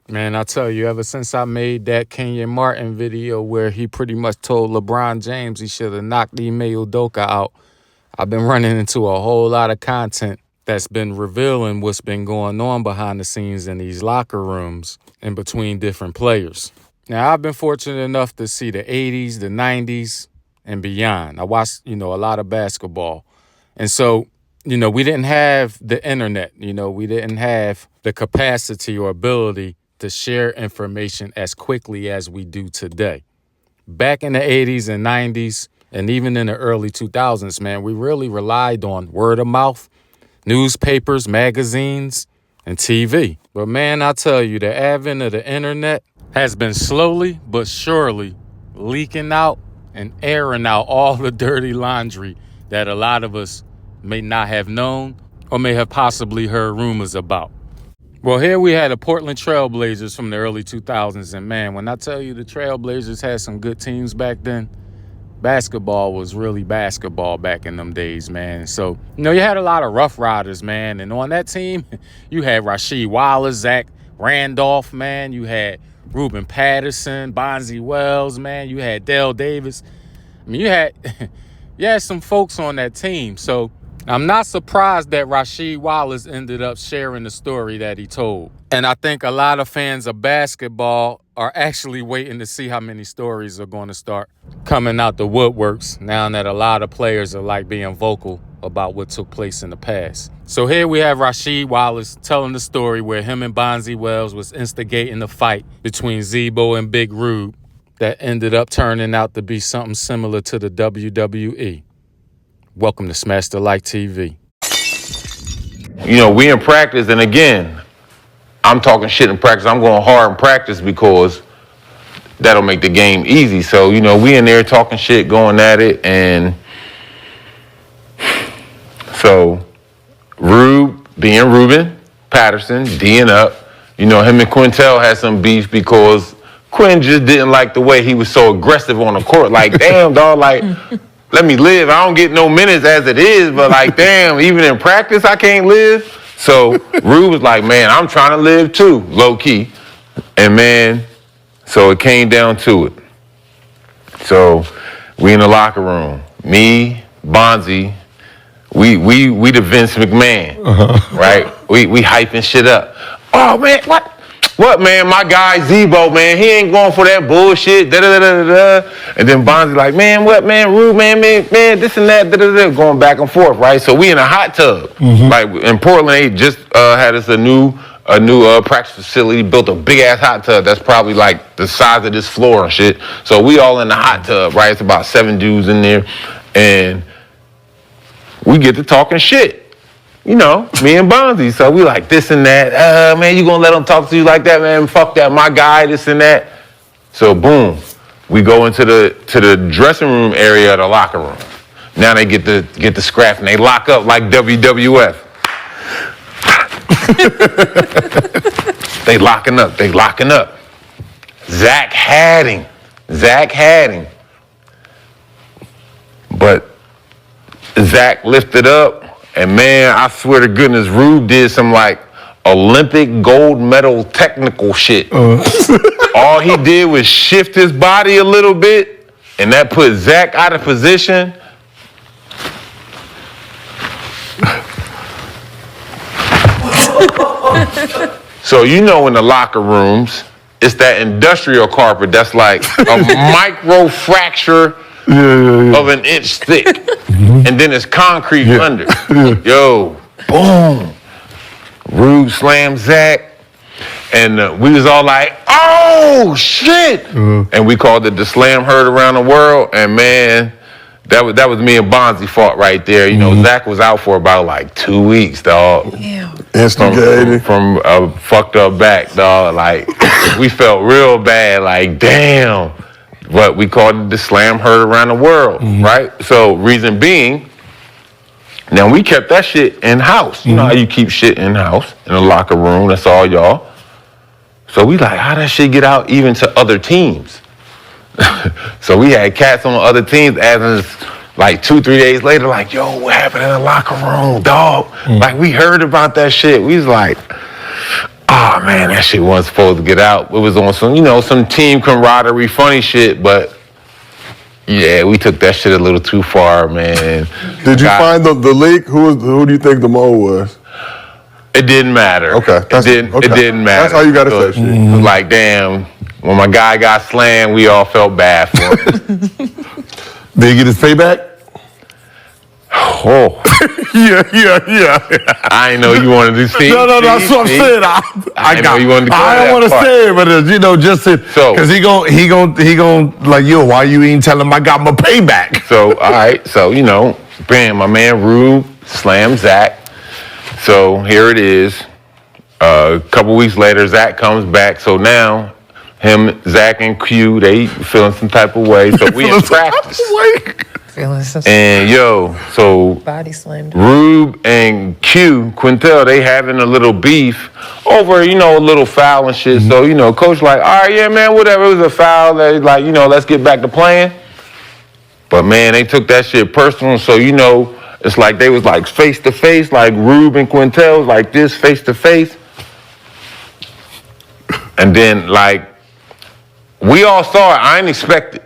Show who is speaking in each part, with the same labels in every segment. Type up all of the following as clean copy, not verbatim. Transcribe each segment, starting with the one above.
Speaker 1: Man, I tell you, ever since I made that Kenyon Martin video where he pretty much told LeBron James he should have knocked Ime Udoka out, I've been running into a whole lot of content that's been revealing what's been going on behind the scenes in these locker rooms in between different players. Now, I've been fortunate enough to see the 80s, the 90s, and beyond. I watched, a lot of basketball. And so, we didn't have the internet. We didn't have the capacity or ability to share information as quickly as we do today. Back in the 80s and 90s, and even in the early 2000s, man, we really relied on word of mouth, newspapers, magazines, and TV. But man, I tell you, the advent of the internet has been slowly but surely leaking out and airing out all the dirty laundry that a lot of us may not have known or may have possibly heard rumors about. Well, here we had the Portland Trailblazers from the early 2000s, and man, when I tell you the Trailblazers had some good teams back then, basketball was really basketball back in them days, man. So, you had a lot of Rough Riders, man, and on that team, you had Rasheed Wallace, Zach Randolph, man. You had Ruben Patterson, Bonzi Wells, man. You had Dale Davis. I mean, you had some folks on that team, so I'm not surprised that Rasheed Wallace ended up sharing the story that he told. And I think a lot of fans of basketball are actually waiting to see how many stories are going to start coming out the woodworks now that a lot of players are being vocal about what took place in the past. So here we have Rasheed Wallace telling the story where him and Bonzi Wells was instigating the fight between Zebo and Big Rube that ended up turning out to be something similar to the WWE. Welcome to SmashDaLikeTV.
Speaker 2: We in practice, and again, I'm talking shit in practice. I'm going hard in practice because that'll make the game easy. So, we in there talking shit, going at it, and so Rube, being Ruben Patterson, D'ing up. Him and Quintel had some beef because Quinn just didn't like the way he was so aggressive on the court. Like, damn, dog, let me live. I don't get no minutes as it is, but damn, even in practice, I can't live. So Rube was like, man, I'm trying to live too, low key. And man, so it came down to it. So we in the locker room, me, Bonzi, we the Vince McMahon, right? We hyping shit up. Oh man, what? What, man? My guy Zebo, man, he ain't going for that bullshit. Da-da-da-da-da. And then Bonzi like, man, what, man? Rube, man, this and that, da-da-da, going back and forth, right? So we in a hot tub. Like in Portland, they just had us a new practice facility, built a big ass hot tub that's probably like the size of this floor and shit. So we all in the hot tub, right? It's about 7 dudes in there, and we get to talking shit. Me and Bonzi. So we like this and that. Man, you gonna let them talk to you like that, man? Fuck that, my guy, this and that. So boom, we go into the dressing room area of the locker room. Now they get the scrap and they lock up like WWF. They locking up. Zach had him. But Zach lifted up. And man, I swear to goodness, Rube did some Olympic gold medal technical shit. All he did was shift his body a little bit, and that put Zach out of position. So in the locker rooms, it's that industrial carpet that's like a micro fracture of an inch thick. And then it's concrete under. Yo, boom. Rube slammed Zach. And we was all like, oh, shit. And we called it the slam heard around the world. And man, that was me and Bonzi fought right there. Zach was out for about 2 weeks, dog.
Speaker 3: Instigated.
Speaker 2: From a fucked up back, dog. We felt real bad, damn. But we called it the slam heard around the world, right? So reason being, now we kept that shit in-house. You know how you keep shit in-house, in the locker room, that's all y'all. So we how that shit get out even to other teams? So we had cats on other teams asking us 2-3 days later, yo, what happened in the locker room, dog? We heard about that shit. We was oh man, that shit wasn't supposed to get out. It was on some team camaraderie, funny shit, but yeah, we took that shit a little too far, man.
Speaker 3: Did you find the leak? Who do you think the mole was?
Speaker 2: It didn't matter.
Speaker 3: Okay.
Speaker 2: It didn't matter.
Speaker 3: That's all you gotta say, shit.
Speaker 2: It was like, damn, when my guy got slammed, we all felt bad for him.
Speaker 3: Did he get his payback?
Speaker 2: Oh.
Speaker 3: Yeah.
Speaker 2: I didn't know you wanted to see.
Speaker 3: No, that's what I'm saying. I
Speaker 2: know you wanted to go
Speaker 3: I don't want to say it, but just because he gon' like, yo, why you ain't telling him I got my payback?
Speaker 2: So, all right. So, bam, my man Rube slammed Zach. So here it is. A couple weeks later, Zach comes back. So now, him, Zach, and Q, they feeling some type of way. So we in practice. And so
Speaker 4: body slammed.
Speaker 2: Rube and Quintel, they having a little beef over, a little foul and shit. So, coach like, all right, yeah, man, whatever. It was a foul. They like, let's get back to playing. But man, they took that shit personal. So, it's like they was like face to face, like Rube and Quintel was like this face to face. And then like, we all saw it. I didn't expect it.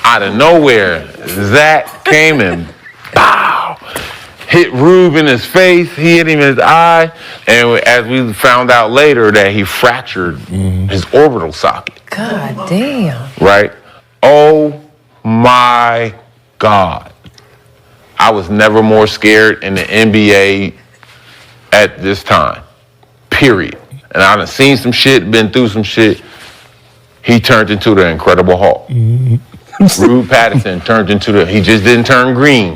Speaker 2: Out of nowhere, Zach came and pow, hit Rube in his face. He hit him in his eye. And as we found out later that he fractured his orbital socket.
Speaker 4: God damn.
Speaker 2: Right? Oh my God. I was never more scared in the NBA at this time. Period. And I done seen some shit, been through some shit. He turned into the Incredible Hulk. Ruben Patterson turned into he just didn't turn green.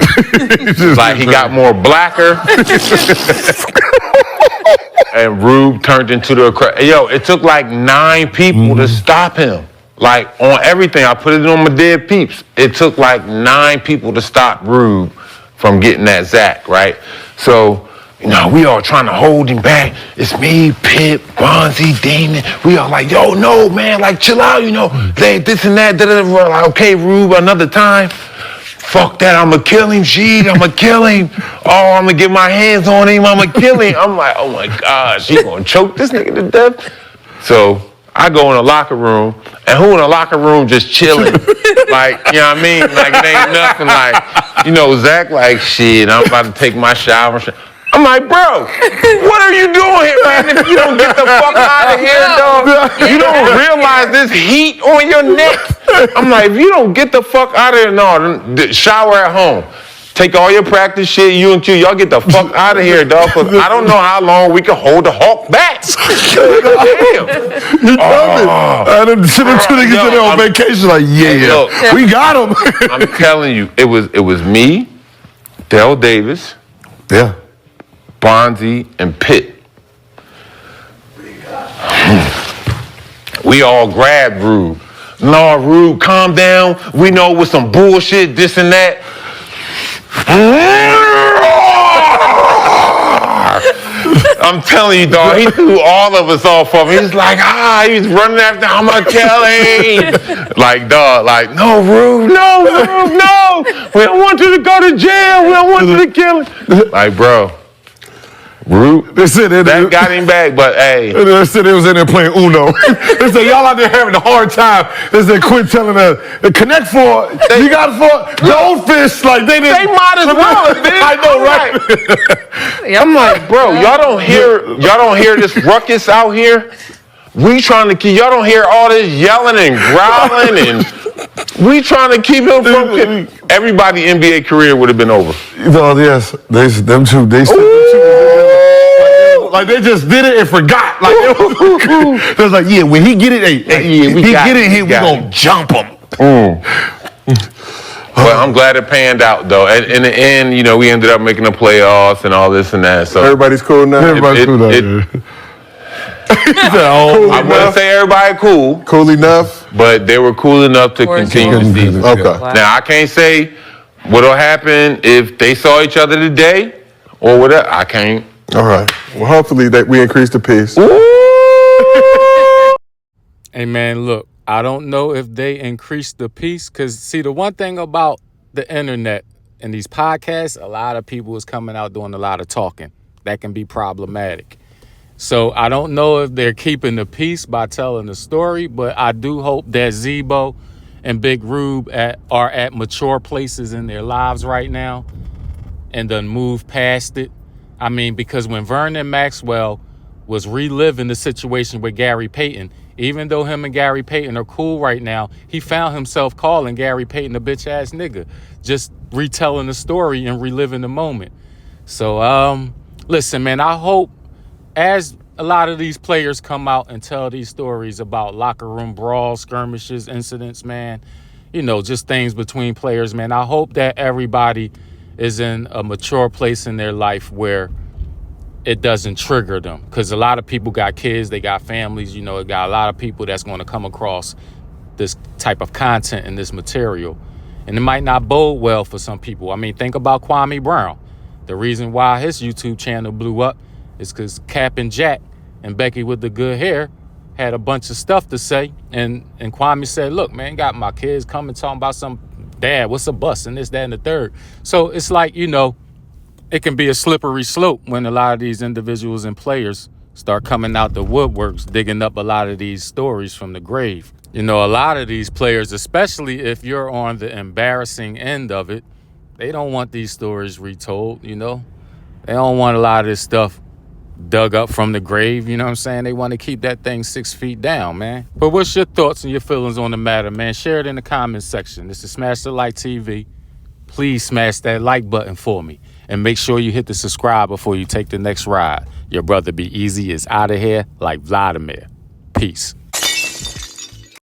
Speaker 2: Like he got more blacker. And Rube turned into it took like 9 people to stop him. Like on everything, I put it on my dead peeps. It took like 9 people to stop Rube from getting that Zach, right? So, we all trying to hold him back. It's me, Pip, Bonzi, Damon. We all like, yo, no, man, like, chill out, they this and that. We're like, okay, Rube, another time. Fuck that, I'ma kill him, Sheed, I'ma kill him. Oh, I'ma get my hands on him, I'ma kill him. I'm like, oh my God, she gonna choke this nigga to death. So I go in the locker room, and who in the locker room just chilling? Like, you know what I mean? Like, it ain't nothing like, Zach like, shit, I'm about to take my shower. I'm like, bro, what are you doing here, man? If you don't get the fuck out of here, dog, you don't realize this heat on your neck. I'm like, if you don't get the fuck out of here, no, shower at home. Take all your practice shit, you and Q, y'all get the fuck out of here, dog, because I don't know how long we can hold the Hulk back. Damn.
Speaker 3: You know it. Them two niggas in there on vacation like, look, we got him.
Speaker 2: I'm telling you, it was me, Dale Davis.
Speaker 3: Yeah.
Speaker 2: Bonzi and Pitt. We all grabbed Rube. No, Rube, calm down. We know with some bullshit, this and that. I'm telling you, dog, he threw all of us off of him. He's like, he was running after I'ma kill him. Like, dog, like, no, Rube, no. We don't want you to go to jail. We don't want you to kill him. Like, bro. Rube, that got him back, but hey.
Speaker 3: They said they was in there playing Uno. They said, y'all out there having a hard time. They said, quit telling us, connect for, you got it for goldfish. Like, they didn't.
Speaker 2: They might as well have been.
Speaker 3: I know, right?
Speaker 2: I'm like, bro, y'all don't hear this ruckus out here? We trying to keep, y'all don't hear all this yelling and growling and we trying to keep him from, everybody NBA career would have been over.
Speaker 3: Yes, them two, like they just did it and forgot. Like it was like, yeah, when he get it, we gonna jump him.
Speaker 2: But I'm glad it panned out though. In the end, we ended up making the playoffs and all this and that. So
Speaker 3: everybody's cool now. Everybody's cool now.
Speaker 2: I wouldn't say everybody cool.
Speaker 3: Cool enough,
Speaker 2: but they were cool enough to continue the season.
Speaker 3: Okay.
Speaker 2: Now I can't say what'll happen if they saw each other today or whatever. I can't.
Speaker 3: All right. Well, hopefully that we increase the pace.
Speaker 1: Hey, man, look, I don't know if they increased the piece because, see, the one thing about the internet in these podcasts, a lot of people is coming out doing a lot of talking. That can be problematic. So I don't know if they're keeping the peace by telling the story, but I do hope that Zebo and Big Rube are at mature places in their lives right now and done moved past it. I mean, because when Vernon Maxwell was reliving the situation with Gary Payton, even though him and Gary Payton are cool right now, he found himself calling Gary Payton a bitch-ass nigga, just retelling the story and reliving the moment. So, listen, man, I hope as a lot of these players come out and tell these stories about locker room brawls, skirmishes, incidents, man, you know, just things between players, man, I hope that everybody is in a mature place in their life where it doesn't trigger them. Because a lot of people got kids, they got families, you know, it got a lot of people that's going to come across this type of content and this material. And it might not bode well for some people. I mean, think about Kwame Brown. The reason why his YouTube channel blew up is because Cap and Jack and Becky with the good hair had a bunch of stuff to say. And Kwame said, look, man, got my kids coming talking about some, dad, what's a bus and this, that, and the third. So it's like, you know, it can be a slippery slope when a lot of these individuals and players start coming out the woodworks, digging up a lot of these stories from the grave. You know, a lot of these players, especially if you're on the embarrassing end of it, they don't want these stories retold, you know. They don't want a lot of this stuff dug up from the grave, you know what I'm saying? They want to keep that thing 6 feet down, man. But what's your thoughts and your feelings on the matter, man? Share it in the comments section. This is SmashDaLikeTV. Please smash that like button for me. And make sure you hit the subscribe before you take the next ride. Your brother Be Easy is out of here like Vladimir. Peace.